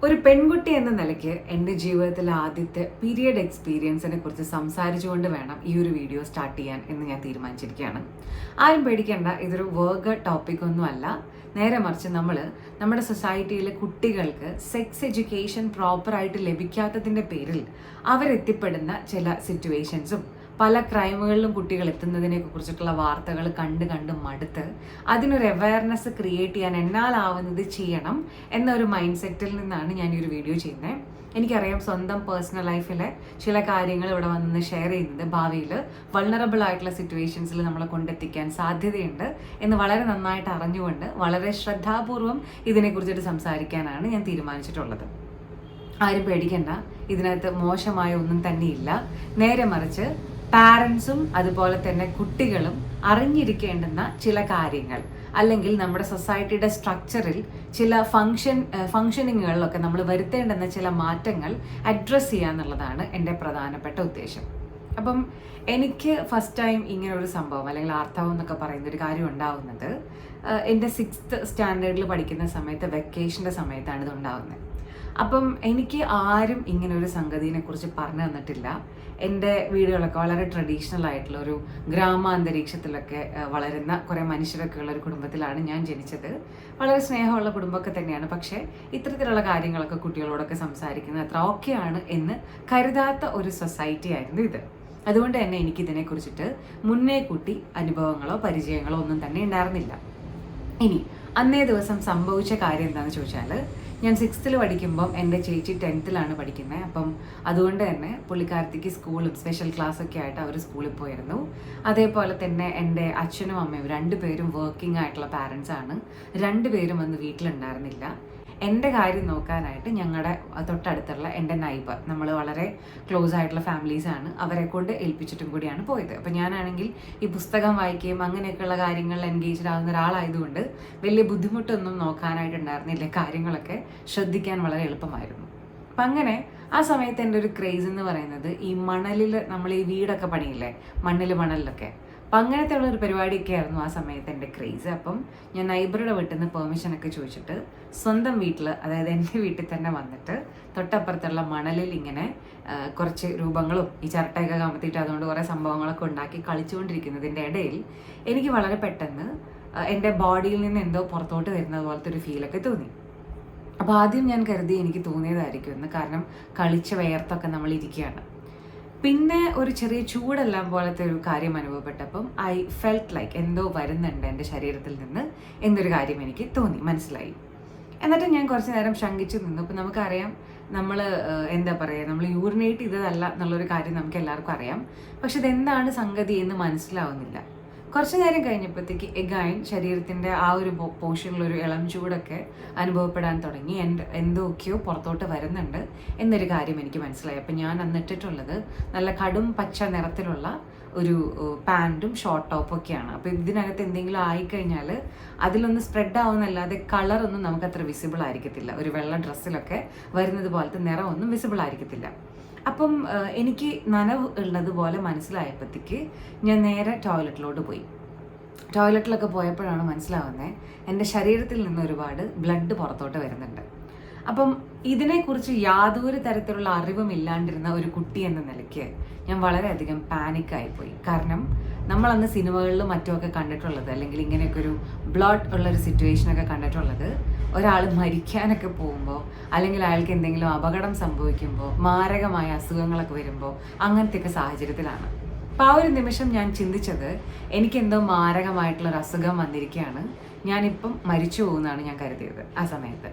ഒരു പെൺകുട്ടി എന്ന നിലയ്ക്ക് എൻ്റെ ജീവിതത്തിലെ ആദ്യത്തെ പീരിയഡ് എക്സ്പീരിയൻസിനെ കുറിച്ച് സംസാരിച്ചുകൊണ്ട് വേണം ഈ ഒരു വീഡിയോ സ്റ്റാർട്ട് ചെയ്യാൻ എന്ന് ഞാൻ തീരുമാനിച്ചിരിക്കുകയാണ്. ആരും പേടിക്കേണ്ട, ഇതൊരു വർഗ ടോപ്പിക് ഒന്നുമല്ല. നേരെ മറിച്ച് നമ്മുടെ സൊസൈറ്റിയിലെ കുട്ടികൾക്ക് സെക്സ് എഡ്യൂക്കേഷൻ പ്രോപ്പറായിട്ട് ലഭിക്കാത്തതിൻ്റെ പേരിൽ അവരെത്തിപ്പെടുന്ന ചില സിറ്റുവേഷൻസും പല ക്രൈമുകളിലും കുട്ടികൾ എത്തുന്നതിനെ കുറിച്ചിട്ടുള്ള വാർത്തകൾ കണ്ട് മടുത്ത് അതിനൊരു അവയർനെസ് ക്രിയേറ്റ് ചെയ്യാൻ എന്നാലാവുന്നത് ചെയ്യണം എന്നൊരു മൈൻഡ് സെറ്റിൽ നിന്നാണ് ഞാൻ ഈ ഒരു വീഡിയോ ചെയ്യുന്നത്. എനിക്കറിയാം സ്വന്തം പേഴ്സണൽ ലൈഫിലെ ചില കാര്യങ്ങൾ ഇവിടെ വന്ന് ഷെയർ ചെയ്യുന്നത് ഭാവിയിൽ വൾണറബിൾ ആയിട്ടുള്ള സിറ്റുവേഷൻസിൽ നമ്മളെ കൊണ്ടെത്തിക്കാൻ സാധ്യതയുണ്ട് എന്ന് വളരെ നന്നായിട്ട് അറിഞ്ഞുകൊണ്ട് വളരെ ശ്രദ്ധാപൂർവം ഇതിനെക്കുറിച്ചിട്ട് സംസാരിക്കാനാണ് ഞാൻ തീരുമാനിച്ചിട്ടുള്ളത്. ആരും പേടിക്കണ്ട, ഇതിനകത്ത് മോശമായ ഒന്നും തന്നെയില്ല. നേരെ മറിച്ച് പാരൻസും അതുപോലെ തന്നെ കുട്ടികളും അറിഞ്ഞിരിക്കേണ്ടുന്ന ചില കാര്യങ്ങൾ, അല്ലെങ്കിൽ നമ്മുടെ സൊസൈറ്റിയുടെ സ്ട്രക്ചറിൽ ചില ഫങ്ഷനിങ്ങുകളിലൊക്കെ നമ്മൾ വരുത്തേണ്ടുന്ന ചില മാറ്റങ്ങൾ അഡ്രസ്സ് ചെയ്യുക എന്നുള്ളതാണ് എൻ്റെ പ്രധാനപ്പെട്ട ഉദ്ദേശം. അപ്പം എനിക്ക് ഫസ്റ്റ് ടൈം ഇങ്ങനെ ഒരു സംഭവം അല്ലെങ്കിൽ ആർത്തവം എന്നൊക്കെ പറയുന്ന ഒരു കാര്യം ഉണ്ടാവുന്നത് എൻ്റെ 6th സ്റ്റാൻഡേർഡിൽ പഠിക്കുന്ന സമയത്ത്, വെക്കേഷൻ്റെ സമയത്താണ് ഇത് ഉണ്ടാവുന്നത്. അപ്പം എനിക്ക് ആരും ഇങ്ങനെ ഒരു സംഗതിനെ കുറിച്ച് പറഞ്ഞു തന്നിട്ടില്ല. എൻ്റെ വീടുകളൊക്കെ വളരെ ട്രഡീഷണൽ ആയിട്ടുള്ള ഒരു ഗ്രാമാന്തരീക്ഷത്തിലൊക്കെ വളരുന്ന കുറേ മനുഷ്യരൊക്കെ ഉള്ള ഒരു കുടുംബത്തിലാണ് ഞാൻ ജനിച്ചത്. വളരെ സ്നേഹമുള്ള കുടുംബമൊക്കെ തന്നെയാണ്. പക്ഷേ ഇത്തരത്തിലുള്ള കാര്യങ്ങളൊക്കെ കുട്ടികളോടൊക്കെ സംസാരിക്കുന്നത് അത്ര ഓക്കെയാണ് എന്ന് കരുതാത്ത ഒരു സൊസൈറ്റി ആയിരുന്നു ഇത്. അതുകൊണ്ട് തന്നെ എനിക്കിതിനെക്കുറിച്ചിട്ട് മുന്നേ കൂട്ടി അനുഭവങ്ങളോ പരിചയങ്ങളോ ഒന്നും തന്നെ ഉണ്ടായിരുന്നില്ല. ഇനി അന്നേ ദിവസം സംഭവിച്ച കാര്യം എന്താണെന്ന് ചോദിച്ചാൽ, ഞാൻ 6th പഠിക്കുമ്പം എൻ്റെ ചേച്ചി 10th പഠിക്കുന്നത്. അപ്പം അതുകൊണ്ട് തന്നെ പുള്ളിക്കാരത്തിക്ക് സ്കൂളും സ്പെഷ്യൽ ക്ലാസ്സൊക്കെ ആയിട്ട് അവർ സ്കൂളിൽ പോയിരുന്നു. അതേപോലെ തന്നെ എൻ്റെ അച്ഛനും അമ്മയും 2 പേരും വർക്കിംഗ് ആയിട്ടുള്ള പാരൻസ് ആണ്. 2 പേരും അന്ന് വീട്ടിലുണ്ടായിരുന്നില്ല. എൻ്റെ കാര്യം നോക്കാനായിട്ട് ഞങ്ങളുടെ തൊട്ടടുത്തുള്ള എൻ്റെ നൈബർ, നമ്മൾ വളരെ ക്ലോസ് ആയിട്ടുള്ള ഫാമിലീസാണ്, അവരെ കൊണ്ട് ഏൽപ്പിച്ചിട്ടും കൂടിയാണ് പോയത്. അപ്പം ഞാനാണെങ്കിൽ ഈ പുസ്തകം വായിക്കുകയും അങ്ങനെയൊക്കെയുള്ള കാര്യങ്ങളിൽ എൻഗേജ്ഡ് ആകുന്ന ഒരാളായതുകൊണ്ട് വലിയ ബുദ്ധിമുട്ടൊന്നും നോക്കാനായിട്ടുണ്ടായിരുന്നില്ല. കാര്യങ്ങളൊക്കെ ശ്രദ്ധിക്കാൻ വളരെ എളുപ്പമായിരുന്നു. അപ്പം അങ്ങനെ ആ സമയത്ത് എൻ്റെ ഒരു ക്രേസ് എന്ന് പറയുന്നത് ഈ മണലിൽ നമ്മൾ ഈ വീടൊക്കെ പണിയില്ലേ, മണ്ണിലൊക്കെ, അപ്പം അങ്ങനത്തെ ഉള്ളൊരു പരിപാടിയൊക്കെ ആയിരുന്നു ആ സമയത്ത് എൻ്റെ ക്രേസ്. അപ്പം ഞാൻ നൈബറുടെ വീട്ടിൽ നിന്ന് പെർമിഷനൊക്കെ ചോദിച്ചിട്ട് സ്വന്തം വീട്ടിൽ, അതായത് എൻ്റെ വീട്ടിൽ തന്നെ വന്നിട്ട് തൊട്ടപ്പുറത്തുള്ള മണലിൽ ഇങ്ങനെ കുറച്ച് രൂപങ്ങളും ഈ ചിരട്ടയൊക്കെ കമത്തിയിട്ട് അതുകൊണ്ട് കുറേ സംഭവങ്ങളൊക്കെ ഉണ്ടാക്കി കളിച്ചുകൊണ്ടിരിക്കുന്നതിൻ്റെ ഇടയിൽ എനിക്ക് വളരെ പെട്ടെന്ന് എൻ്റെ ബോഡിയിൽ നിന്ന് എന്തോ പുറത്തോട്ട് വരുന്നത് പോലത്തെ ഒരു ഫീലൊക്കെ തോന്നി. അപ്പോൾ ആദ്യം ഞാൻ കരുതി എനിക്ക് തോന്നിയതായിരിക്കും എന്ന്, കാരണം കളിച്ച വേർത്തൊക്കെ നമ്മൾ ഇരിക്കുകയാണ്. പിന്നെ ഒരു ചെറിയ ചൂടെല്ലാം പോലത്തെ ഒരു കാര്യം അനുഭവപ്പെട്ടപ്പം ഐ ഫെൽറ്റ് ലൈക്ക് എന്തോ വരുന്നുണ്ട് എൻ്റെ ശരീരത്തിൽ നിന്ന് എന്നൊരു കാര്യം എനിക്ക് തോന്നി, മനസ്സിലായി. എന്നിട്ട് ഞാൻ കുറച്ച് നേരം ശങ്കിച്ചു നിന്നു. അപ്പം നമുക്കറിയാം നമ്മൾ എന്താ പറയുക, നമ്മൾ യൂറിനേറ്റ് ചെയ്തതല്ല എന്നുള്ളൊരു കാര്യം നമുക്ക് എല്ലാവർക്കും അറിയാം. പക്ഷെ ഇതെന്താണ് സംഗതി എന്ന് മനസ്സിലാവുന്നില്ല. കുറച്ച് നേരം കഴിഞ്ഞപ്പോഴത്തേക്ക് എഗൈൻ ശരീരത്തിൻ്റെ ആ ഒരു പോർഷനിലൊരു ഇളം ചൂടൊക്കെ അനുഭവപ്പെടാൻ തുടങ്ങി. എന്തൊക്കെയോ പുറത്തോട്ട് വരുന്നുണ്ട് എന്നൊരു കാര്യം എനിക്ക് മനസ്സിലായി. അപ്പം ഞാൻ അന്നിട്ടിട്ടുള്ളത് നല്ല കടും പച്ച നിറത്തിലുള്ള ഒരു പാൻറ്റും ഷോർട്ട് ടോപ്പൊക്കെയാണ്. അപ്പോൾ ഇതിനകത്ത് എന്തെങ്കിലും ആയിക്കഴിഞ്ഞാൽ അതിലൊന്ന് സ്പ്രെഡ് ആവുന്നല്ലാതെ കളറൊന്നും നമുക്കത്ര വിസിബിൾ ആയിരിക്കത്തില്ല. ഒരു വെള്ള ഡ്രസ്സിലൊക്കെ വരുന്നത് പോലത്തെ നിറമൊന്നും വിസിബിൾ ആയിരിക്കത്തില്ല. അപ്പം എനിക്ക് നനവ് ഉള്ളതുപോലെ മനസ്സിലായപ്പോഴത്തേക്ക് ഞാൻ നേരെ ടോയ്ലറ്റിലോട്ട് പോയി. ടോയ്ലറ്റിലൊക്കെ പോയപ്പോഴാണ് മനസ്സിലാവുന്നത് എൻ്റെ ശരീരത്തിൽ നിന്ന് ഒരുപാട് ബ്ലഡ് പുറത്തോട്ട് വരുന്നുണ്ട്. അപ്പം ഇതിനെക്കുറിച്ച് യാതൊരു തരത്തിലുള്ള അറിവും ഇല്ലാണ്ടിരുന്ന ഒരു കുട്ടി എന്ന നിലയ്ക്ക് ഞാൻ വളരെയധികം പാനിക്കായിപ്പോയി. കാരണം നമ്മളന്ന് സിനിമകളിലും മറ്റുമൊക്കെ കണ്ടിട്ടുള്ളത്, അല്ലെങ്കിൽ ഇങ്ങനെയൊക്കെ ഒരു ബ്ലഡ് ഉള്ളൊരു സിറ്റുവേഷനൊക്കെ കണ്ടിട്ടുള്ളത് ഒരാൾ മരിക്കാനൊക്കെ പോകുമ്പോൾ, അല്ലെങ്കിൽ അയാൾക്ക് എന്തെങ്കിലും അപകടം സംഭവിക്കുമ്പോൾ, മാരകമായ അസുഖങ്ങളൊക്കെ വരുമ്പോൾ, അങ്ങനത്തെയൊക്കെ സാഹചര്യത്തിലാണ്. അപ്പോൾ ആ ഒരു നിമിഷം ഞാൻ ചിന്തിച്ചത്, എനിക്കെന്തോ മാരകമായിട്ടുള്ളൊരു അസുഖം വന്നിരിക്കുകയാണ്, ഞാനിപ്പം മരിച്ചു പോകുന്നതാണ് ഞാൻ കരുതിയത് ആ സമയത്ത്.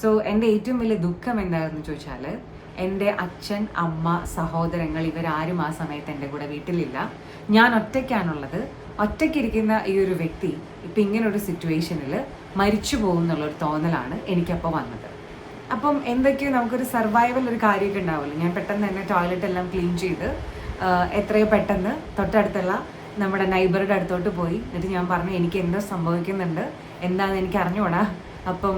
സോ എൻ്റെ ഏറ്റവും വലിയ ദുഃഖം എന്താണെന്ന് ചോദിച്ചാൽ, എൻ്റെ അച്ഛൻ, അമ്മ, സഹോദരങ്ങൾ ഇവരാരും ആ സമയത്ത് എൻ്റെ കൂടെ വീട്ടിലില്ല. ഞാൻ ഒറ്റയ്ക്കാണുള്ളത്. ഒറ്റയ്ക്കിരിക്കുന്ന ഈ ഒരു വ്യക്തി ഇപ്പം ഇങ്ങനൊരു സിറ്റുവേഷനിൽ മരിച്ചു പോകുന്നുള്ളൊരു തോന്നലാണ് എനിക്കപ്പോൾ വന്നത്. അപ്പം എന്തൊക്കെയോ നമുക്കൊരു സർവൈവൽ ഒരു കാര്യമൊക്കെ ഉണ്ടാവുമല്ലോ. ഞാൻ പെട്ടെന്ന് തന്നെ ടോയ്ലറ്റ് എല്ലാം ക്ലീൻ ചെയ്ത് എത്രയോ പെട്ടെന്ന് തൊട്ടടുത്തുള്ള നമ്മുടെ നൈബറുടെ അടുത്തോട്ട് പോയി. എന്നിട്ട് ഞാൻ പറഞ്ഞു, എനിക്ക് എന്തോ സംഭവിക്കുന്നുണ്ട്, എന്താണെന്ന് എനിക്ക് അറിഞ്ഞുകൂടാ. അപ്പം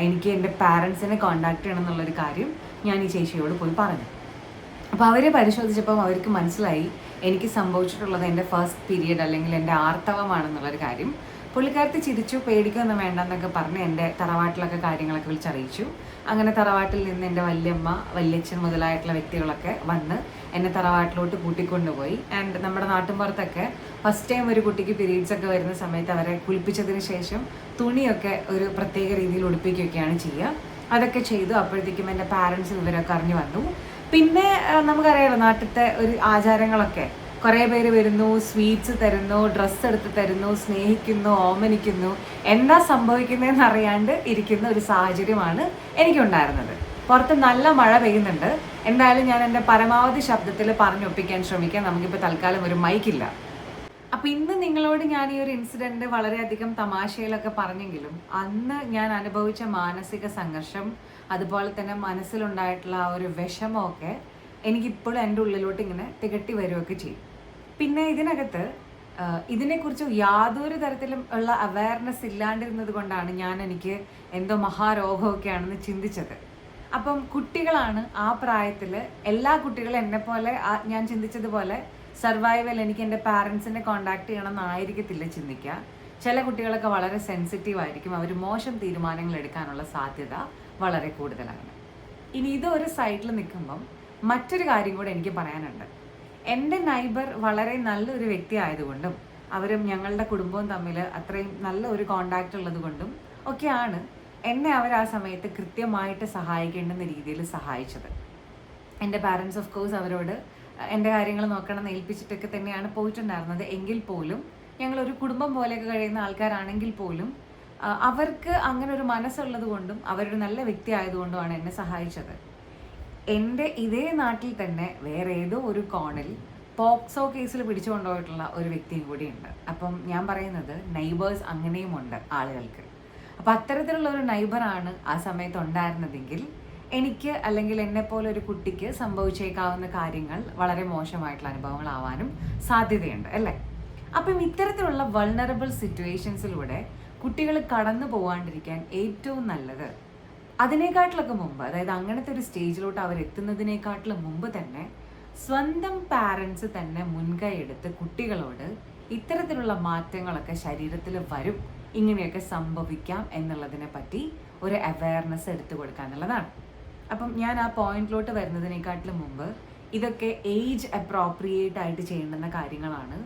എനിക്ക് എൻ്റെ പാരൻസിനെ കോണ്ടാക്ട് ചെയ്യണം എന്നുള്ളൊരു കാര്യം ഞാൻ ഈ ചേച്ചിയോട് പോയി പറഞ്ഞു. അപ്പോൾ അവർ പരിശോധിച്ചപ്പം അവർക്ക് മനസ്സിലായി എനിക്ക് സംഭവിച്ചിട്ടുള്ളത് എൻ്റെ ഫസ്റ്റ് പീരിയഡ് അല്ലെങ്കിൽ എൻ്റെ ആർത്തവമാണെന്നുള്ളൊരു കാര്യം പുള്ളിക്കാരത്തി ചിരിച്ചു, പേടിക്കൊന്നും വേണ്ടെന്നൊക്കെ പറഞ്ഞ് എൻ്റെ തറവാട്ടിലൊക്കെ കാര്യങ്ങളൊക്കെ വിളിച്ചറിയിച്ചു. അങ്ങനെ തറവാട്ടിൽ നിന്ന് എൻ്റെ വല്യമ്മ, വല്യച്ഛൻ മുതലായിട്ടുള്ള വ്യക്തികളൊക്കെ വന്ന് എന്നെ തറവാട്ടിലോട്ട് കൂട്ടിക്കൊണ്ടുപോയി. ആൻഡ് നമ്മുടെ നാട്ടിൻപുറത്തൊക്കെ ഫസ്റ്റ് ടൈം ഒരു കുട്ടിക്ക് പീരീഡ്സ് ഒക്കെ വരുന്ന സമയത്ത് അവരെ കുളിപ്പിച്ചതിന് ശേഷം തുണിയൊക്കെ ഒരു പ്രത്യേക രീതിയിൽ ഉടുപ്പിക്കുകയൊക്കെയാണ് ചെയ്യുക. അതൊക്കെ ചെയ്തു. അപ്പോഴത്തേക്കും എൻ്റെ പാരൻസ് ഇവരൊക്കെ അറിഞ്ഞു വന്നു. പിന്നെ നമുക്കറിയാലോ നാട്ടിലത്തെ ഒരു ആചാരങ്ങളൊക്കെ, കുറേ പേര് വരുന്നു, സ്വീറ്റ്സ് തരുന്നു, ഡ്രസ്സ് എടുത്ത് തരുന്നു, സ്നേഹിക്കുന്നു, ഓമനിക്കുന്നു. എന്താ സംഭവിക്കുന്നതെന്ന് അറിയാണ്ട് ഇരിക്കുന്ന ഒരു സാഹചര്യമാണ് എനിക്കുണ്ടായിരുന്നത്. പുറത്ത് നല്ല മഴ പെയ്യുന്നുണ്ട്. എന്തായാലും ഞാൻ എൻ്റെ പരമാവധി ശബ്ദത്തിൽ പറഞ്ഞൊപ്പിക്കാൻ ശ്രമിക്കാം. നമുക്കിപ്പോൾ തൽക്കാലം ഒരു മൈക്കില്ല. അപ്പം ഇന്ന് നിങ്ങളോട് ഞാൻ ഈ ഒരു ഇൻസിഡൻറ്റ് വളരെയധികം തമാശയിലൊക്കെ പറഞ്ഞെങ്കിലും അന്ന് ഞാൻ അനുഭവിച്ച മാനസിക സംഘർഷം, അതുപോലെ തന്നെ മനസ്സിലുണ്ടായിട്ടുള്ള ആ ഒരു വിഷമമൊക്കെ എനിക്കിപ്പോഴും എൻ്റെ ഉള്ളിലോട്ട് ഇങ്ങനെ തികട്ടി വരികയൊക്കെ ചെയ്യും. പിന്നെ ഇതിനകത്ത് ഇതിനെക്കുറിച്ച് യാതൊരു തരത്തിലും ഉള്ള അവയർനെസ് ഇല്ലാണ്ടിരുന്നത് കൊണ്ടാണ് എനിക്ക് എന്തോ മഹാരോഗമൊക്കെയാണെന്ന് ചിന്തിച്ചത്. അപ്പം കുട്ടികളാണ് ആ പ്രായത്തിൽ, എല്ലാ കുട്ടികളും എന്നെപ്പോലെ ഞാൻ ചിന്തിച്ചതുപോലെ സർവൈവൽ എനിക്ക് എൻ്റെ പാരൻസിനെ കോണ്ടാക്ട് ചെയ്യണമെന്നായിരിക്കത്തില്ല ചിന്തിക്കുക. ചില കുട്ടികളൊക്കെ വളരെ സെൻസിറ്റീവ് ആയിരിക്കും. അവർ മോശം തീരുമാനങ്ങൾ എടുക്കാനുള്ള സാധ്യത വളരെ കൂടുതലാണ്. ഇനി ഇതൊരു സൈഡിൽ നിൽക്കുമ്പം മറ്റൊരു കാര്യം കൂടെ എനിക്ക് പറയാനുണ്ട്. എൻ്റെ നൈബർ വളരെ നല്ലൊരു വ്യക്തി ആയതുകൊണ്ടും അവരും ഞങ്ങളുടെ കുടുംബവും തമ്മിൽ അത്രയും നല്ല ഒരു കോണ്ടാക്റ്റ് ഉള്ളത് കൊണ്ടും ഒക്കെയാണ് എന്നെ അവർ ആ സമയത്ത് കൃത്യമായിട്ട് സഹായിക്കേണ്ടുന്ന രീതിയിൽ സഹായിച്ചത്. എൻ്റെ പാരൻസ് ഓഫ് കോഴ്സ് അവരോട് എൻ്റെ കാര്യങ്ങൾ നോക്കണമെന്ന് ഏൽപ്പിച്ചിട്ടൊക്കെ തന്നെയാണ് പോയിട്ടുണ്ടായിരുന്നത്. എങ്കിൽ പോലും ഞങ്ങളൊരു കുടുംബം പോലെയൊക്കെ കഴിയുന്ന ആൾക്കാരാണെങ്കിൽ പോലും അവർക്ക് അങ്ങനെ ഒരു മനസ്സുള്ളത് കൊണ്ടും അവരൊരു നല്ല വ്യക്തി ആയതുകൊണ്ടുമാണ് എന്നെ സഹായിച്ചത്. എൻ്റെ ഇതേ നാട്ടിൽ തന്നെ വേറെ ഏതോ ഒരു കോണിൽ പോക്സോ കേസിൽ പിടിച്ചു കൊണ്ടുപോയിട്ടുള്ള ഒരു വ്യക്തിയും കൂടിയുണ്ട്. അപ്പം ഞാൻ പറയുന്നത് നൈബേഴ്സ് അങ്ങനെയുമുണ്ട് ആളുകൾക്ക്. അപ്പം അത്തരത്തിലുള്ള ഒരു നൈബറാണ് ആ സമയത്ത് ഉണ്ടായിരുന്നതെങ്കിൽ എനിക്ക് അല്ലെങ്കിൽ എന്നെപ്പോലെ ഒരു കുട്ടിക്ക് സംഭവിച്ചേക്കാവുന്ന കാര്യങ്ങൾ വളരെ മോശമായിട്ടുള്ള അനുഭവങ്ങളാവാനും സാധ്യതയുണ്ട് അല്ലേ? അപ്പം ഇത്തരത്തിലുള്ള വൾണറബിൾ സിറ്റുവേഷൻസിലൂടെ കുട്ടികൾ കടന്നു പോകാണ്ടിരിക്കാൻ ഏറ്റവും നല്ലത് അതിനേക്കാട്ടിലൊക്കെ മുമ്പ്, അതായത് അങ്ങനത്തെ ഒരു സ്റ്റേജിലോട്ട് അവരെത്തുന്നതിനേക്കാട്ടിലും മുമ്പ് തന്നെ സ്വന്തം പാരൻസ് തന്നെ മുൻകൈ എടുത്ത് കുട്ടികളോട് ഇത്തരത്തിലുള്ള മാറ്റങ്ങളൊക്കെ ശരീരത്തിൽ വരും, ഇങ്ങനെയൊക്കെ സംഭവിക്കാം എന്നുള്ളതിനെ പറ്റി ഒരു അവയർനെസ് എടുത്തു കൊടുക്കുക എന്നുള്ളതാണ്. അപ്പം ഞാൻ ആ പോയിന്റിലോട്ട് വരുന്നതിനേക്കാട്ടിലും മുമ്പ് ഇതൊക്കെ ഏജ് അപ്രോപ്രിയേറ്റ് ആയിട്ട് ചെയ്യേണ്ടുന്ന കാര്യങ്ങളാണ്.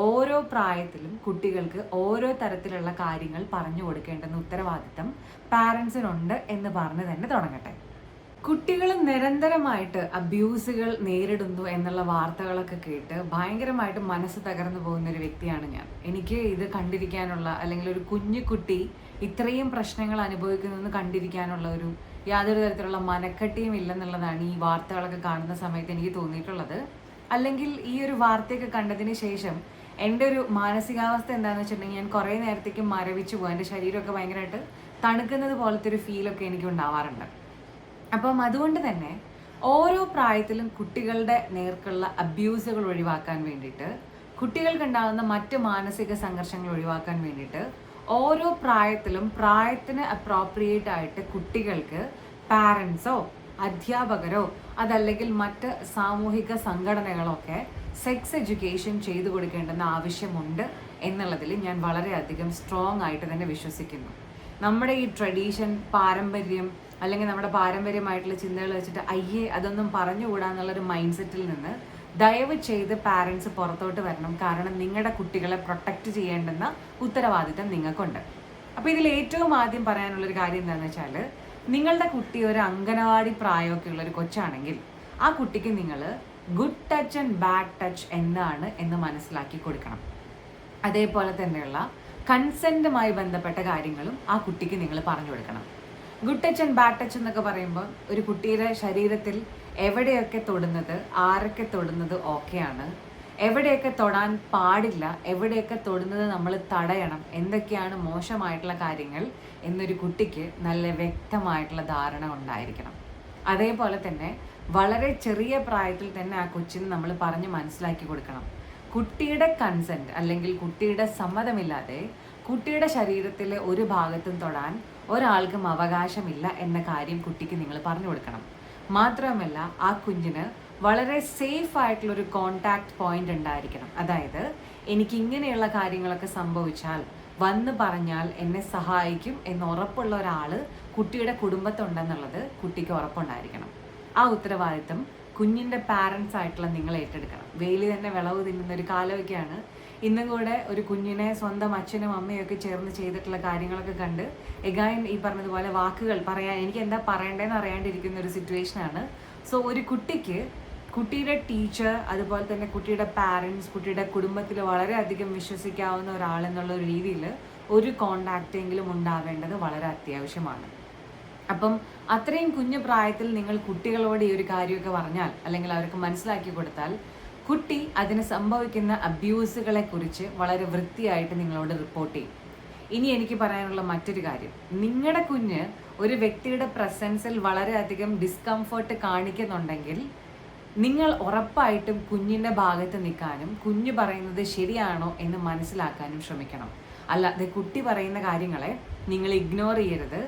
ഓരോ പ്രായത്തിലും കുട്ടികൾക്ക് ഓരോ തരത്തിലുള്ള കാര്യങ്ങൾ പറഞ്ഞു കൊടുക്കേണ്ടുന്ന ഉത്തരവാദിത്തം പാരൻസിനുണ്ട് എന്ന് പറഞ്ഞ് തന്നെ തുടങ്ങട്ടെ. കുട്ടികൾ നിരന്തരമായിട്ട് അബ്യൂസുകൾ നേരിടുന്നു എന്നുള്ള വാർത്തകളൊക്കെ കേട്ട് ഭയങ്കരമായിട്ട് മനസ്സ് തകർന്നു പോകുന്ന ഒരു വ്യക്തിയാണ് ഞാൻ. എനിക്ക് ഇത് കണ്ടിരിക്കാനുള്ള, അല്ലെങ്കിൽ ഒരു കുഞ്ഞു കുട്ടി ഇത്രയും പ്രശ്നങ്ങൾ അനുഭവിക്കുന്നതെന്ന് കണ്ടിരിക്കാനുള്ള ഒരു യാതൊരു തരത്തിലുള്ള മനക്കെട്ടിയും ഇല്ലെന്നുള്ളതാണ് ഈ വാർത്തകളൊക്കെ കാണുന്ന സമയത്ത് എനിക്ക് തോന്നിയിട്ടുള്ളത്. അല്ലെങ്കിൽ ഈ ഒരു വാർത്തയൊക്കെ കണ്ടതിന് ശേഷം എൻ്റെ ഒരു മാനസികാവസ്ഥ എന്താണെന്ന് വെച്ചിട്ടുണ്ടെങ്കിൽ ഞാൻ കുറേ നേരത്തേക്ക് മരവിച്ചു പോകും. എൻ്റെ ശരീരമൊക്കെ ഭയങ്കരമായിട്ട് തണുക്കുന്നത് പോലത്തെ ഒരു ഫീലൊക്കെ എനിക്ക് ഉണ്ടാവാറുണ്ട്. അപ്പം അതുകൊണ്ട് തന്നെ ഓരോ പ്രായത്തിലും കുട്ടികളുടെ നേർക്കുള്ള അബ്യൂസുകൾ ഒഴിവാക്കാൻ വേണ്ടിയിട്ട്, കുട്ടികൾക്കുണ്ടാകുന്ന മറ്റ് മാനസിക സംഘർഷങ്ങൾ ഒഴിവാക്കാൻ വേണ്ടിയിട്ട് ഓരോ പ്രായത്തിലും പ്രായത്തിന് അപ്രോപ്രിയേറ്റ് ആയിട്ട് കുട്ടികൾക്ക് പാരൻസോ അധ്യാപകരോ അതല്ലെങ്കിൽ മറ്റ് സാമൂഹിക സംഘടനകളോ ഒക്കെ സെക്സ് എഡ്യൂക്കേഷൻ ചെയ്തു കൊടുക്കേണ്ടെന്ന ആവശ്യമുണ്ട് എന്നുള്ളതിൽ ഞാൻ വളരെയധികം സ്ട്രോങ് ആയിട്ട് തന്നെ വിശ്വസിക്കുന്നു. നമ്മുടെ ഈ ട്രഡീഷൻ, പാരമ്പര്യം അല്ലെങ്കിൽ നമ്മുടെ പാരമ്പര്യമായിട്ടുള്ള ചിന്തകൾ വെച്ചിട്ട് അയ്യേ അതൊന്നും പറഞ്ഞുകൂടാന്നുള്ളൊരു മൈൻഡ് സെറ്റിൽ നിന്ന് ദയവ് ചെയ്ത് പാരൻസ് പുറത്തോട്ട് വരണം. കാരണം നിങ്ങളുടെ കുട്ടികളെ പ്രൊട്ടക്റ്റ് ചെയ്യേണ്ടുന്ന ഉത്തരവാദിത്തം നിങ്ങൾക്കുണ്ട്. അപ്പോൾ ഇതിൽ ഏറ്റവും ആദ്യം പറയാനുള്ളൊരു കാര്യം എന്താണെന്ന് വെച്ചാൽ, നിങ്ങളുടെ കുട്ടി ഒരു അംഗനവാടി പ്രായമൊക്കെ ഉള്ളൊരു കൊച്ചാണെങ്കിൽ ആ കുട്ടിക്ക് നിങ്ങൾ good touch and bad touch എന്താണ് എന്ന് മനസ്സിലാക്കി കൊടുക്കണം. അതേപോലെ തന്നെയുള്ള കൺസെൻറ്റുമായി ബന്ധപ്പെട്ട കാര്യങ്ങളും ആ കുട്ടിക്ക് നിങ്ങൾ പറഞ്ഞു കൊടുക്കണം. Good touch and bad touch എന്നൊക്കെ പറയുമ്പോൾ ഒരു കുട്ടിയുടെ ശരീരത്തിൽ എവിടെയൊക്കെ തൊടുന്നത്, ആരൊക്കെ തൊടുന്നത് ഓക്കെയാണ്, എവിടെയൊക്കെ തൊടാൻ പാടില്ല, എവിടെയൊക്കെ തൊടുന്നത് നമ്മൾ തടയണം, എന്തൊക്കെയാണ് മോശമായിട്ടുള്ള കാര്യങ്ങൾ എന്നൊരു കുട്ടിക്ക് നല്ല വ്യക്തമായിട്ടുള്ള ധാരണ ഉണ്ടായിരിക്കണം. അതേപോലെ തന്നെ വളരെ ചെറിയ പ്രായത്തിൽ തന്നെ ആ കൊച്ചിന് നമ്മൾ പറഞ്ഞ് മനസ്സിലാക്കി കൊടുക്കണം. കുട്ടിയുടെ കൺസെൻറ്റ് അല്ലെങ്കിൽ കുട്ടിയുടെ സമ്മതമില്ലാതെ കുട്ടിയുടെ ശരീരത്തിലെ ഒരു ഭാഗത്തും തൊടാൻ ഒരാൾക്കും അവകാശമില്ല എന്ന കാര്യം കുട്ടിക്ക് നിങ്ങൾ പറഞ്ഞു കൊടുക്കണം. മാത്രമല്ല ആ കുഞ്ഞിന് വളരെ സേഫ് ആയിട്ടുള്ളൊരു കോണ്ടാക്ട് പോയിന്റ് ഉണ്ടായിരിക്കണം. അതായത് എനിക്ക് ഇങ്ങനെയുള്ള കാര്യങ്ങളൊക്കെ സംഭവിച്ചാൽ വന്ന് പറഞ്ഞാൽ എന്നെ സഹായിക്കും എന്ന് ഉറപ്പുള്ള ഒരാൾ കുട്ടിയുടെ കുടുംബത്തുണ്ടെന്നുള്ളത് കുട്ടിക്ക് ഉറപ്പുണ്ടായിരിക്കണം. ആ ഉത്തരവാദിത്തം കുഞ്ഞിൻ്റെ പാരൻസ് ആയിട്ടുള്ള നിങ്ങൾ ഏറ്റെടുക്കണം. വെയിൽ തന്നെ വിളവ് തിന്നുന്ന ഒരു കാലമൊക്കെയാണ്. ഇന്നും കൂടെ ഒരു കുഞ്ഞിനെ സ്വന്തം അച്ഛനും അമ്മയും ഒക്കെ ചേർന്ന് ചെയ്തിട്ടുള്ള കാര്യങ്ങളൊക്കെ കണ്ട് എഗൈൻ ഈ പറഞ്ഞതുപോലെ വാക്കുകൾ പറയാൻ എനിക്ക് എന്താ പറയേണ്ടതെന്ന് അറിയാണ്ടിരിക്കുന്ന ഒരു സിറ്റുവേഷനാണ്. സോ ഒരു കുട്ടിക്ക് കുട്ടിയുടെ ടീച്ചർ, അതുപോലെ തന്നെ കുട്ടിയുടെ പാരൻസ്, കുട്ടിയുടെ കുടുംബത്തിൽ വളരെയധികം വിശ്വസിക്കാവുന്ന ഒരാളെന്നുള്ള ഒരു രീതിയിൽ ഒരു കോണ്ടാക്റ്റെങ്കിലും ഉണ്ടാവേണ്ടത് വളരെ അത്യാവശ്യമാണ്. അപ്പം അത്രയും കുഞ്ഞു പ്രായത്തിൽ നിങ്ങൾ കുട്ടികളോട് ഈ ഒരു കാര്യമൊക്കെ പറഞ്ഞാൽ, അല്ലെങ്കിൽ അവർക്ക് മനസ്സിലാക്കി കൊടുത്താൽ, കുട്ടി അതിന് സംഭവിക്കുന്ന അബ്യൂസുകളെ കുറിച്ച് വളരെ വൃത്തിയായിട്ട് നിങ്ങളോട് റിപ്പോർട്ട് ചെയ്യും. ഇനി എനിക്ക് പറയാനുള്ള മറ്റൊരു കാര്യം, നിങ്ങളുടെ കുഞ്ഞ് ഒരു വ്യക്തിയുടെ പ്രസൻസിൽ വളരെയധികം ഡിസ്കംഫർട്ട് കാണിക്കുന്നുണ്ടെങ്കിൽ നിങ്ങൾ ഉറപ്പായിട്ടും കുഞ്ഞിൻ്റെ ഭാഗത്ത് നിൽക്കാനും കുഞ്ഞ് പറയുന്നത് ശരിയാണോ എന്ന് മനസ്സിലാക്കാനും ശ്രമിക്കണം. അല്ലാതെ കുട്ടി പറയുന്ന കാര്യങ്ങളെ നിങ്ങൾ ഇഗ്നോർ ചെയ്യരുത്.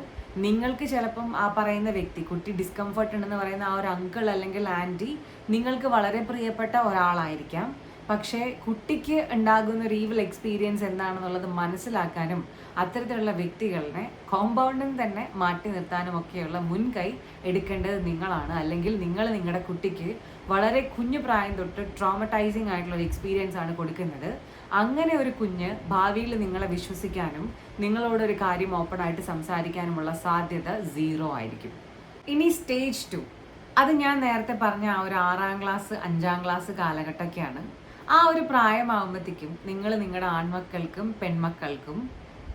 നിങ്ങൾക്ക് ചിലപ്പം ആ പറയുന്ന വ്യക്തി, കുട്ടി ഡിസ്കംഫർട്ട് ഉണ്ടെന്ന് പറയുന്ന ആ ഒരു അങ്കിൾ അല്ലെങ്കിൽ ആൻറ്റി നിങ്ങൾക്ക് വളരെ പ്രിയപ്പെട്ട ഒരാളായിരിക്കാം. പക്ഷേ കുട്ടിക്ക് ഉണ്ടാകുന്ന ഒരു ഈവിൽ എക്സ്പീരിയൻസ് എന്താണെന്നുള്ളത് മനസ്സിലാക്കാനും അത്തരത്തിലുള്ള വ്യക്തികളെ കോമ്പൗണ്ടിൽ തന്നെ മാറ്റി നിർത്താനും ഒക്കെയുള്ള മുൻകൈ എടുക്കേണ്ടത് നിങ്ങളാണ്. അല്ലെങ്കിൽ നിങ്ങൾ നിങ്ങളുടെ കുട്ടിക്ക് വളരെ കുഞ്ഞു പ്രായം തൊട്ട് ട്രോമറ്റൈസിങ് ആയിട്ടുള്ള ഒരു എക്സ്പീരിയൻസ് ആണ് കൊടുക്കുന്നത്. അങ്ങനെ ഒരു കുഞ്ഞ് ഭാവിയിൽ നിങ്ങളെ വിശ്വസിക്കാനും നിങ്ങളോടൊരു കാര്യം ഓപ്പണായിട്ട് സംസാരിക്കാനുമുള്ള സാധ്യത 0 ആയിരിക്കും. ഇനി സ്റ്റേജ് 2, അത് ഞാൻ നേരത്തെ പറഞ്ഞ ആ ഒരു 6ാം ക്ലാസ് 5ാം ക്ലാസ് കാലഘട്ടമൊക്കെയാണ്. ആ ഒരു പ്രായമാകുമ്പോഴത്തേക്കും നിങ്ങൾ നിങ്ങളുടെ ആൺമക്കൾക്കും പെൺമക്കൾക്കും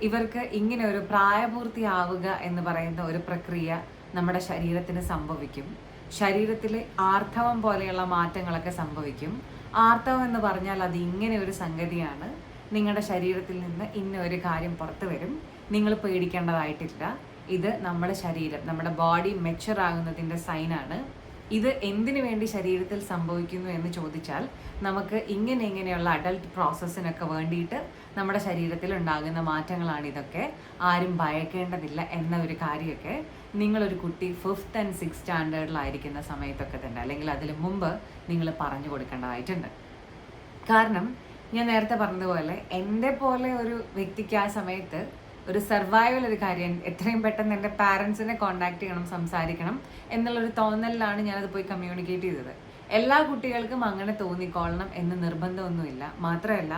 ഇവർക്ക് ഇങ്ങനെ ഒരു പ്രായപൂർത്തിയാവുക എന്ന് പറയുന്ന ഒരു പ്രക്രിയ നമ്മുടെ ശരീരത്തിന് സംഭവിക്കും. ശരീരത്തിൽ ആർത്തവം പോലെയുള്ള മാറ്റങ്ങളൊക്കെ സംഭവിക്കും. ആർത്തവം എന്ന് പറഞ്ഞാൽ അത് ഇങ്ങനെ ഒരു സംഗതിയാണ്. നിങ്ങളുടെ ശരീരത്തിൽ നിന്ന് ഇന്ന ഒരു കാര്യം പുറത്തു വരും. നിങ്ങൾ പേടിക്കേണ്ടതായിട്ടില്ല. ഇത് നമ്മുടെ ശരീരം, നമ്മുടെ ബോഡി മെച്യൂർ ആകുന്നതിൻ്റെ സൈനാണ്. ഇത് എന്തിനു വേണ്ടി ശരീരത്തിൽ സംഭവിക്കുന്നു എന്ന് ചോദിച്ചാൽ നമുക്ക് ഇങ്ങനെയുള്ള അഡൽട്ട് പ്രോസസ്സിനൊക്കെ വേണ്ടിയിട്ട് നമ്മുടെ ശരീരത്തിൽ ഉണ്ടാകുന്ന മാറ്റങ്ങളാണ് ഇതൊക്കെ. ആരും ഭയക്കേണ്ടതില്ല എന്ന ഒരു കാര്യമൊക്കെ നിങ്ങളൊരു കുട്ടി 5th and 6th സ്റ്റാൻഡേർഡിലായിരിക്കുന്ന സമയത്തൊക്കെ തന്നെ, അല്ലെങ്കിൽ അതിന് മുമ്പ് നിങ്ങൾ പറഞ്ഞു കൊടുക്കേണ്ടതായിട്ടുണ്ട്. കാരണം ഞാൻ നേരത്തെ പറഞ്ഞതുപോലെ എൻ്റെ പോലെ ഒരു വ്യക്തിക്ക് ആ സമയത്ത് ഒരു സർവൈവൽ ഒരു കാര്യം, എത്രയും പെട്ടെന്ന് എൻ്റെ പാരൻസിനെ കോണ്ടാക്ട് ചെയ്യണം, സംസാരിക്കണം എന്നുള്ളൊരു തോന്നലിലാണ് ഞാനത് പോയി കമ്മ്യൂണിക്കേറ്റ് ചെയ്തത്. എല്ലാ കുട്ടികൾക്കും അങ്ങനെ തോന്നിക്കൊള്ളണം എന്ന് നിർബന്ധമൊന്നുമില്ല. മാത്രമല്ല,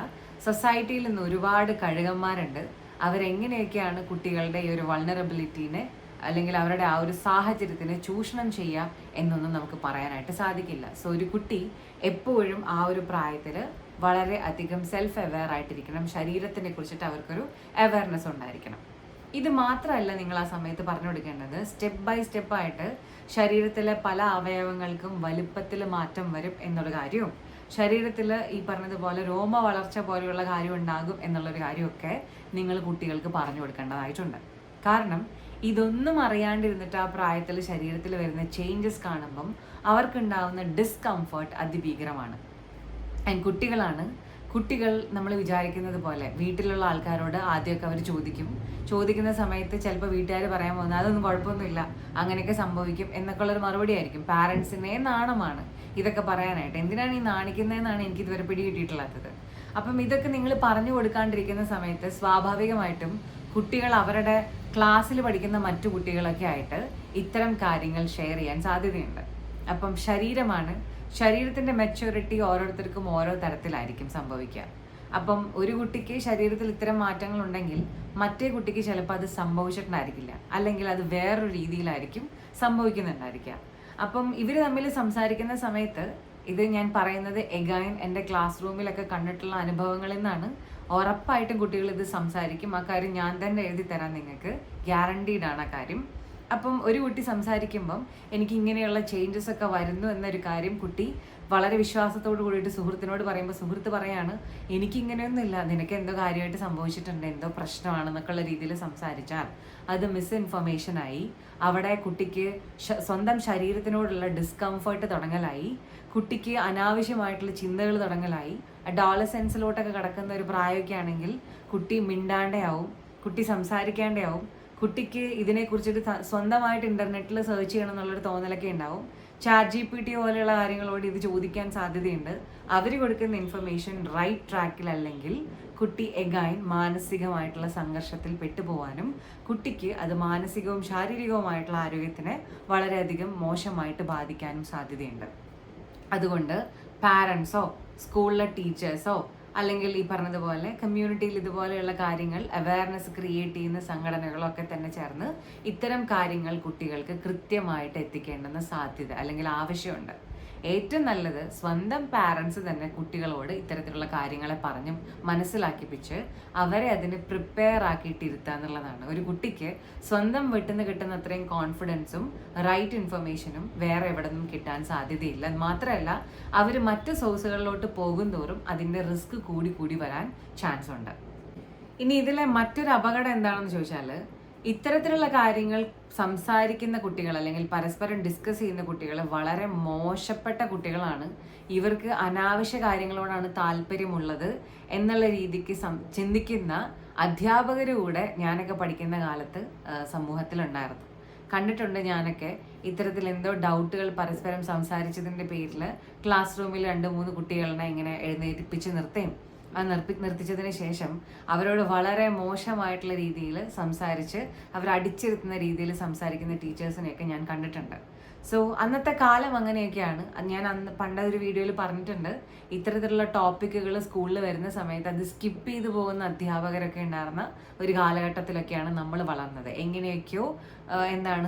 സൊസൈറ്റിയിൽ നിന്ന് ഒരുപാട് കഴുകന്മാരുണ്ട്. അവരെങ്ങനെയൊക്കെയാണ് കുട്ടികളുടെ ഈ ഒരു വൾണറബിലിറ്റീനെ അല്ലെങ്കിൽ അവരുടെ ആ ഒരു സാഹചര്യത്തിനെ ചൂഷണം ചെയ്യുക എന്നൊന്നും നമുക്ക് പറയാനായിട്ട് സാധിക്കില്ല. സോ ഒരു കുട്ടി എപ്പോഴും ആ ഒരു പ്രായത്തിൽ വളരെ അധികം സെൽഫ് അവെയർ ആയിട്ടിരിക്കണം. ശരീരത്തിനെ കുറിച്ചിട്ട് അവർക്കൊരു അവയർനെസ് ഉണ്ടായിരിക്കണം. ഇത് മാത്രമല്ല നിങ്ങൾ ആ സമയത്ത് പറഞ്ഞു കൊടുക്കേണ്ടത്, സ്റ്റെപ്പ് ബൈ സ്റ്റെപ്പായിട്ട് ശരീരത്തിലെ പല അവയവങ്ങൾക്കും വലുപ്പത്തിൽ മാറ്റം വരും എന്നുള്ള കാര്യവും, ശരീരത്തിൽ ഈ പറഞ്ഞതുപോലെ രോമ വളർച്ച പോലെയുള്ള കാര്യം ഉണ്ടാകും എന്നുള്ളൊരു കാര്യമൊക്കെ നിങ്ങൾ കുട്ടികൾക്ക് പറഞ്ഞു കൊടുക്കേണ്ടതായിട്ടുണ്ട്. കാരണം ഇതൊന്നും അറിയാണ്ടിരുന്നിട്ട് ആ പ്രായത്തിൽ ശരീരത്തിൽ വരുന്ന ചേഞ്ചസ് കാണുമ്പം അവർക്കുണ്ടാവുന്ന ഡിസ്കംഫർട്ട് അതിഭീകരമാണ്. ആൻഡ് കുട്ടികൾ നമ്മൾ വിചാരിക്കുന്നത് പോലെ വീട്ടിലുള്ള ആൾക്കാരോട് ആദ്യമൊക്കെ അവർ ചോദിക്കുന്ന സമയത്ത് ചിലപ്പോൾ വീട്ടുകാർ പറയാൻ പോകുന്നത് അതൊന്നും കുഴപ്പമൊന്നുമില്ല, അങ്ങനെയൊക്കെ സംഭവിക്കും എന്നൊക്കെ ഉള്ളൊരു മറുപടി ആയിരിക്കും. പാരൻസിനെ നാണമാണ് ഇതൊക്കെ പറയാനായിട്ട്. എന്തിനാണ് ഈ നാണിക്കുന്നതെന്നാണ് എനിക്ക് ഇതുവരെ പിടികിട്ടിയിട്ടുള്ളത്. അപ്പം ഇതൊക്കെ നിങ്ങൾ പറഞ്ഞു കൊടുക്കാണ്ടിരിക്കുന്ന സമയത്ത് സ്വാഭാവികമായിട്ടും കുട്ടികൾ അവരുടെ ക്ലാസ്സിൽ പഠിക്കുന്ന മറ്റു കുട്ടികളൊക്കെ ആയിട്ട് ഇത്തരം കാര്യങ്ങൾ ഷെയർ ചെയ്യാൻ സാധ്യതയുണ്ട്. അപ്പം ശരീരത്തിൻ്റെ മെച്യൂരിറ്റി ഓരോരുത്തർക്കും ഓരോ തരത്തിലായിരിക്കും സംഭവിക്കുക. അപ്പം ഒരു കുട്ടിക്ക് ശരീരത്തിൽ ഇത്തരം മാറ്റങ്ങൾ ഉണ്ടെങ്കിൽ മറ്റേ കുട്ടിക്ക് ചിലപ്പോൾ അത് സംഭവിച്ചിട്ടുണ്ടായിരിക്കില്ല, അല്ലെങ്കിൽ അത് വേറൊരു രീതിയിലായിരിക്കും സംഭവിക്കുന്നുണ്ടായിരിക്കുക. അപ്പം ഇവർ തമ്മിൽ സംസാരിക്കുന്ന സമയത്ത്, ഇത് ഞാൻ പറയുന്നത് എഗൈൻ എൻ്റെ ക്ലാസ് റൂമിലൊക്കെ കണ്ടിട്ടുള്ള അനുഭവങ്ങളിൽ നിന്നാണ്. ഉറപ്പായിട്ടും കുട്ടികൾ ഇത് സംസാരിക്കും. ആ കാര്യം ഞാൻ തന്നെ എഴുതി തരാം നിങ്ങൾക്ക്, ഗ്യാരണ്ടീഡ് ആണ് ആ കാര്യം. അപ്പം ഒരു കുട്ടി സംസാരിക്കുമ്പം എനിക്ക് ഇങ്ങനെയുള്ള ചേഞ്ചസ് ഒക്കെ വരുന്നു എന്നൊരു കാര്യം കുട്ടി വളരെ വിശ്വാസത്തോട് കൂടിയിട്ട് സുഹൃത്തിനോട് പറയുമ്പോൾ സുഹൃത്ത് പറയാണ്, എനിക്കിങ്ങനെയൊന്നുമില്ല, നിനക്ക് എന്തോ കാര്യമായിട്ട് സംഭവിച്ചിട്ടുണ്ട്, എന്തോ പ്രശ്നമാണെന്നൊക്കെയുള്ള രീതിയിൽ സംസാരിച്ചാൽ അത് മിസ്ഇൻഫർമേഷനായി. അവിടെ കുട്ടിക്ക് സ്വന്തം ശരീരത്തിനോടുള്ള ഡിസ്കംഫർട്ട് തുടങ്ങലായി, കുട്ടിക്ക് അനാവശ്യമായിട്ടുള്ള ചിന്തകൾ തുടങ്ങലായി. അഡോളസെൻസിലോട്ടൊക്കെ കിടക്കുന്ന ഒരു പ്രായമൊക്കെ ആണെങ്കിൽ കുട്ടി മിണ്ടാണ്ടാവും, കുട്ടി സംസാരിക്കാണ്ടാവും, കുട്ടിക്ക് ഇതിനെക്കുറിച്ചിട്ട് സ്വന്തമായിട്ട് ഇൻ്റർനെറ്റിൽ സെർച്ച് ചെയ്യണം എന്നുള്ളൊരു തോന്നലൊക്കെ ഉണ്ടാവും. ChatGPT പോലെയുള്ള കാര്യങ്ങളോട് ഇത് ചോദിക്കാൻ സാധ്യതയുണ്ട്. അവർ കൊടുക്കുന്ന ഇൻഫർമേഷൻ റൈറ്റ് ട്രാക്കിലല്ലെങ്കിൽ കുട്ടി എഗൈൻ മാനസികമായിട്ടുള്ള സംഘർഷത്തിൽ പെട്ടുപോകാനും കുട്ടിക്ക് അത് മാനസികവും ശാരീരികവുമായിട്ടുള്ള ആരോഗ്യത്തിനെ വളരെയധികം മോശമായിട്ട് ബാധിക്കാനും സാധ്യതയുണ്ട്. അതുകൊണ്ട് പാരൻസോ സ്കൂളിലെ ടീച്ചേഴ്സോ അല്ലെങ്കിൽ ഈ പറഞ്ഞതുപോലെ കമ്മ്യൂണിറ്റിയിൽ ഇതുപോലെയുള്ള കാര്യങ്ങൾ അവയർനെസ് ക്രിയേറ്റ് ചെയ്യുന്ന സംഘടനകളൊക്കെ തന്നെ ചേർന്ന് ഇത്തരം കാര്യങ്ങൾ കുട്ടികൾക്ക് കൃത്യമായിട്ട് എത്തിക്കേണ്ടുന്ന സാധ്യത അല്ലെങ്കിൽ ആവശ്യമുണ്ട്. ഏറ്റവും നല്ലത് സ്വന്തം പാരൻസ് തന്നെ കുട്ടികളോട് ഇത്തരത്തിലുള്ള കാര്യങ്ങളെ പറഞ്ഞ് മനസ്സിലാക്കിപ്പിച്ച് അവരെ അതിന് പ്രിപ്പയർ ആക്കിയിട്ടിരുത്തുക എന്നുള്ളതാണ്. ഒരു കുട്ടിക്ക് സ്വന്തം വീട്ടിൽ നിന്ന് കിട്ടുന്ന അത്രയും കോൺഫിഡൻസും റൈറ്റ് ഇൻഫർമേഷനും വേറെ എവിടെ നിന്നും കിട്ടാൻ സാധ്യതയില്ല. അത് മാത്രമല്ല, അവർ മറ്റ് സോഴ്സുകളിലോട്ട് പോകും തോറും അതിൻ്റെ റിസ്ക് കൂടി വരാൻ ചാൻസ് ഉണ്ട്. ഇനി ഇതിലെ മറ്റൊരു അപകടം എന്താണെന്ന് ചോദിച്ചാൽ, ഇത്തരത്തിലുള്ള കാര്യങ്ങൾ സംസാരിക്കുന്ന കുട്ടികൾ അല്ലെങ്കിൽ പരസ്പരം ഡിസ്കസ് ചെയ്യുന്ന കുട്ടികൾ വളരെ മോശപ്പെട്ട കുട്ടികളാണ്. ഇവർക്ക് അനാവശ്യ കാര്യങ്ങളോടാണ് താല്പര്യമുള്ളത് എന്നുള്ള രീതിക്ക് ചിന്തിക്കുന്ന അധ്യാപകരുകൂടെ ഞാനൊക്കെ പഠിക്കുന്ന കാലത്ത് സമൂഹത്തിലുണ്ടായിരുന്നു. കണ്ടിട്ടുണ്ട്. ഞാനൊക്കെ ഇത്തരത്തിൽ എന്തോ ഡൗട്ടുകൾ പരസ്പരം സംസാരിച്ചതിൻ്റെ പേരിൽ ക്ലാസ് റൂമിൽ 2-3 കുട്ടികളെ ഇങ്ങനെ എഴുന്നേൽപ്പിച്ച് നിർത്തിച്ചതിന് ശേഷം അവരോട് വളരെ മോശമായിട്ടുള്ള രീതിയിൽ സംസാരിച്ച് അവരടിച്ചിരുത്തുന്ന രീതിയിൽ സംസാരിക്കുന്ന ടീച്ചേഴ്സിനെയൊക്കെ ഞാൻ കണ്ടിട്ടുണ്ട്. സോ അന്നത്തെ കാലം അങ്ങനെയൊക്കെയാണ്. ഞാൻ പണ്ടൊരു വീഡിയോയിൽ പറഞ്ഞിട്ടുണ്ട്, ഇത്തരത്തിലുള്ള ടോപ്പിക്കുകൾ സ്കൂളിൽ വരുന്ന സമയത്ത് അത് സ്കിപ്പ് ചെയ്തു പോകുന്ന അധ്യാപകരൊക്കെ ഉണ്ടായിരുന്ന ഒരു കാലഘട്ടത്തിലൊക്കെയാണ് നമ്മൾ വളർന്നത്. എങ്ങനെയൊക്കെയോ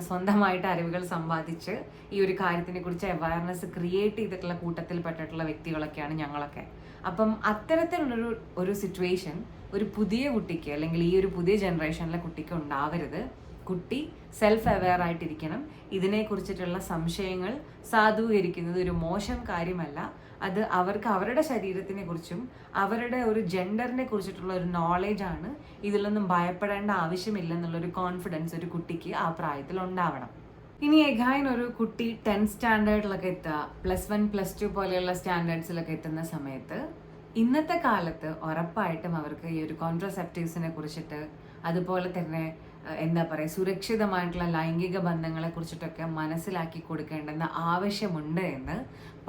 സ്വന്തമായിട്ട് അറിവുകൾ സമ്പാദിച്ച് ഈ ഒരു കാര്യത്തിനെ കുറിച്ച് അവയർനെസ് ക്രിയേറ്റ് ചെയ്തിട്ടുള്ള കൂട്ടത്തിൽപ്പെട്ടിട്ടുള്ള വ്യക്തികളൊക്കെയാണ് ഞങ്ങളൊക്കെ. അപ്പം അത്തരത്തിലുള്ളൊരു സിറ്റുവേഷൻ ഒരു പുതിയ കുട്ടിക്ക് അല്ലെങ്കിൽ ഈ ഒരു പുതിയ ജനറേഷനിലെ കുട്ടിക്ക് ഉണ്ടാവരുത്. കുട്ടി സെൽഫ് അവെയർ ആയിട്ടിരിക്കണം. ഇതിനെക്കുറിച്ചിട്ടുള്ള സംശയങ്ങൾ സാധൂകരിക്കുന്നത് ഒരു മോശം കാര്യമല്ല. അത് അവർക്ക് അവരുടെ ശരീരത്തിനെ കുറിച്ചും അവരുടെ ഒരു ജെൻഡറിനെ കുറിച്ചിട്ടുള്ള ഒരു നോളേജാണ്. ഇതിലൊന്നും ഭയപ്പെടേണ്ട ആവശ്യമില്ലെന്നുള്ളൊരു കോൺഫിഡൻസ് ഒരു കുട്ടിക്ക് ആ പ്രായത്തിൽ ഉണ്ടാവണം. ഇനി എഗൈൻ ഒരു കുട്ടി 10th സ്റ്റാൻഡേർഡിലൊക്കെ എത്തുക, +1 +2 പോലെയുള്ള സ്റ്റാൻഡേർഡ്സിലൊക്കെ എത്തുന്ന സമയത്ത് ഇന്നത്തെ കാലത്ത് ഉറപ്പായിട്ടും അവർക്ക് ഈ ഒരു കോൺട്രസെപ്റ്റീവ്സിനെ കുറിച്ചിട്ട് അതുപോലെ തന്നെ സുരക്ഷിതമായിട്ടുള്ള ലൈംഗിക ബന്ധങ്ങളെ കുറിച്ചിട്ടൊക്കെ മനസ്സിലാക്കി കൊടുക്കേണ്ടെന്ന ആവശ്യമുണ്ട് എന്ന്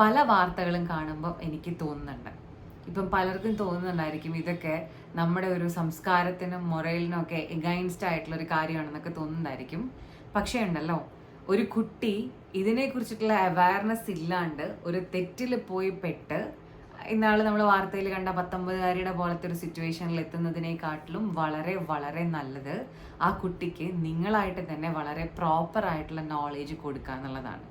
പല വാർത്തകളും കാണുമ്പോൾ എനിക്ക് തോന്നുന്നുണ്ട്. ഇപ്പം പലർക്കും തോന്നുന്നുണ്ടായിരിക്കും ഇതൊക്കെ നമ്മുടെ ഒരു സംസ്കാരത്തിനും മൊറലിനും ഒക്കെ എഗൈൻസ്റ്റ് ആയിട്ടുള്ളൊരു കാര്യമാണെന്നൊക്കെ തോന്നുന്നുണ്ടായിരിക്കും. പക്ഷേ ഉണ്ടല്ലോ, ഒരു കുട്ടി ഇതിനെക്കുറിച്ചിട്ടുള്ള അവയർനെസ് ഇല്ലാണ്ട് ഒരു തെറ്റിൽ പോയി പെട്ട് ഇന്നാൾ നമ്മൾ വാർത്തയിൽ കണ്ട 19-കാരിയുടെ പോലത്തെ ഒരു സിറ്റുവേഷനിൽ എത്തുന്നതിനേക്കാട്ടിലും വളരെ വളരെ നല്ലത് ആ കുട്ടിക്ക് നിങ്ങളായിട്ട് തന്നെ വളരെ പ്രോപ്പർ ആയിട്ടുള്ള നോളേജ് കൊടുക്കുക എന്നുള്ളതാണ്.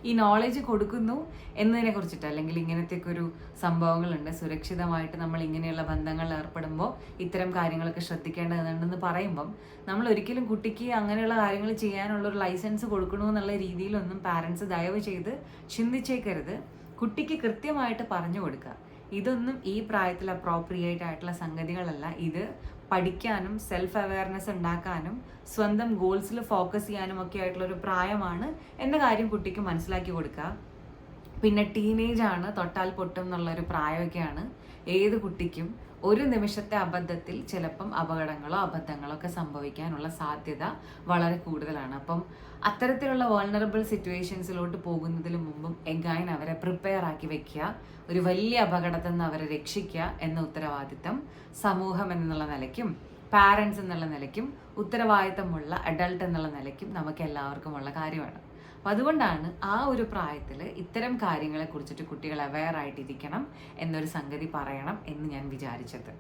ഈ നോളേജ് കൊടുക്കുന്നു എന്നതിനെ കുറിച്ചിട്ട് അല്ലെങ്കിൽ ഇങ്ങനത്തെയൊക്കെ ഒരു സംഭവങ്ങളുണ്ട്, സുരക്ഷിതമായിട്ട് നമ്മൾ ഇങ്ങനെയുള്ള ബന്ധങ്ങളിൽ ഏർപ്പെടുമ്പോൾ ഇത്തരം കാര്യങ്ങളൊക്കെ ശ്രദ്ധിക്കേണ്ടതുണ്ടെന്ന് പറയുമ്പം നമ്മൾ ഒരിക്കലും കുട്ടിക്ക് അങ്ങനെയുള്ള കാര്യങ്ങൾ ചെയ്യാനുള്ളൊരു ലൈസൻസ് കൊടുക്കണമെന്നുള്ള രീതിയിലൊന്നും പാരൻസ് ദയവ് ചെയ്ത് ചിന്തിച്ചേക്കരുത്. കുട്ടിക്ക് കൃത്യമായിട്ട് പറഞ്ഞു കൊടുക്കുക. ഇതൊന്നും ഈ പ്രായത്തിൽ അപ്രോപ്രിയേറ്റ് ആയിട്ടുള്ള സംഗതികളല്ല. ഇത് പഠിക്കാനും സെൽഫ് അവെയർനെസ് ഉണ്ടാക്കാനും സ്വന്തം ഗോൾസിൽ ഫോക്കസ് ചെയ്യാനും ഒക്കെ ആയിട്ടുള്ളൊരു പ്രായമാണ് എന്ന കാര്യം കുട്ടിക്ക് മനസ്സിലാക്കി കൊടുക്കുക. പിന്നെ ടീനേജ് ആണ്, തൊട്ടാൽ പൊട്ടും എന്നുള്ളൊരു പ്രായമൊക്കെയാണ്. ഏത് കുട്ടിക്കും ഒരു നിമിഷത്തെ അബദ്ധത്തിൽ ചിലപ്പം അപകടങ്ങളോ അബദ്ധങ്ങളോ ഒക്കെ സംഭവിക്കാനുള്ള സാധ്യത വളരെ കൂടുതലാണ്. അപ്പം അത്തരത്തിലുള്ള വൾണറബിൾ സിറ്റുവേഷൻസിലോട്ട് പോകുന്നതിന് മുമ്പും എഗൈൻ അവരെ പ്രിപ്പയർ ആക്കി വെക്കുക. ഒരു വലിയ അപകടത്തിൽ നിന്ന് അവരെ രക്ഷിക്കുക എന്ന ഉത്തരവാദിത്തം സമൂഹം എന്നുള്ള നിലയ്ക്കും പാരൻസ് എന്നുള്ള നിലയ്ക്കും ഉത്തരവാദിത്തമുള്ള അഡൾട്ട് എന്നുള്ള നിലയ്ക്കും നമുക്ക് എല്ലാവർക്കും ഉള്ള കാര്യമാണ്. അപ്പം അതുകൊണ്ടാണ് ആ ഒരു പ്രായത്തിൽ ഇത്തരം കാര്യങ്ങളെ കുറിച്ചിട്ട് കുട്ടികൾ അവെയർ ആയിട്ടിരിക്കണം എന്നൊരു സംഗതി പറയണം എന്ന് ഞാൻ വിചാരിച്ചത്.